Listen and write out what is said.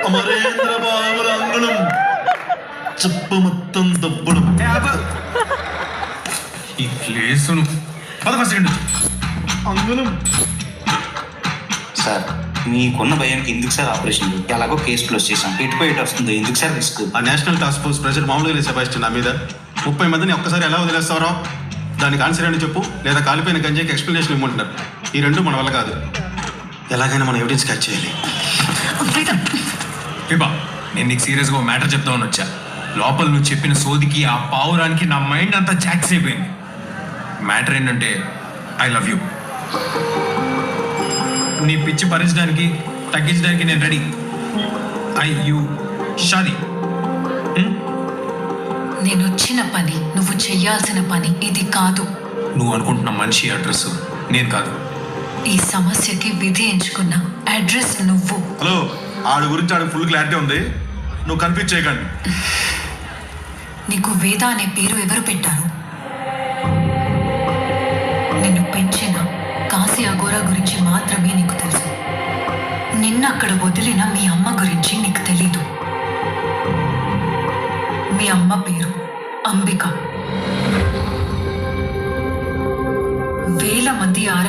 అమరేంద్ర బాబుల అంగుళం చెప్ప మొత్తం దబ్బడం. ఈ ప్లేసును సెకండ్ అంగుళం. సార్ మీకున్న భయానికి ఎందుకు సార్ ఆపరేషన్? ఎలాగో కేసు క్లోజ్ చేసాం. ఎటు వస్తుంది ఎందుకు సార్ రిస్క్? ఆ నేషనల్ టాస్క్ ఫోర్స్ ప్రెజర్ మామూలుగా లేదు సెబాస్టియన్ నా మీద. 30 మందిని ఒక్కసారి ఎలా వదిలేస్తావరా? దానికి ఆన్సర్ అని చెప్పు, లేదా కాలిపోయిన గంజాయికి ఎక్స్ప్లెనేషన్ ఇవ్వమంటున్నారు. ఈ రెండు మన వల్ల కాదు. ఎలాగైనా మనం ఎవిడెన్స్ క్యాచ్ చేయాలి. విభా, నేను నీకు సీరియస్గా ఓ మ్యాటర్ చెప్తామని వచ్చా. లోపల నువ్వు చెప్పిన సోదికి ఆ పావురానికి నా మైండ్ అంతా జాక్స్ అయిపోయింది. మ్యాటర్ ఏంటంటే ఐ లవ్ యూ. నీ పిచ్చి భరించడానికి తగ్గించడానికి నేను రెడీ. యూ షాదీ. నేను వచ్చిన పని, నువ్వు చెయ్యాల్సిన పని ఇది కాదు. నువ్వు అనుకుంటున్న మనిషి అడ్రస్ నేను కాదు. ఈ సమస్యకి విధి ఎంచుకున్న అడ్రస్ నువ్వు. హలో, ఆడి గురించి ఆడికి ఫుల్ క్లారిటీ ఉంది, నువ్వు కన్ఫ్యూజ్ చేయకండి. నీకు వేద అనే పేరు ఎవరు పెట్టారు? నిన్ను పెంచిన కాశీ అఘోరా గురించి మాత్రమే నీకు తెలుసు. నిన్న అక్కడ వదిలిన మీ అమ్మ గురించి నీకు తెలీదు. మీ అమ్మ పేరు అంబిక. వేల మంది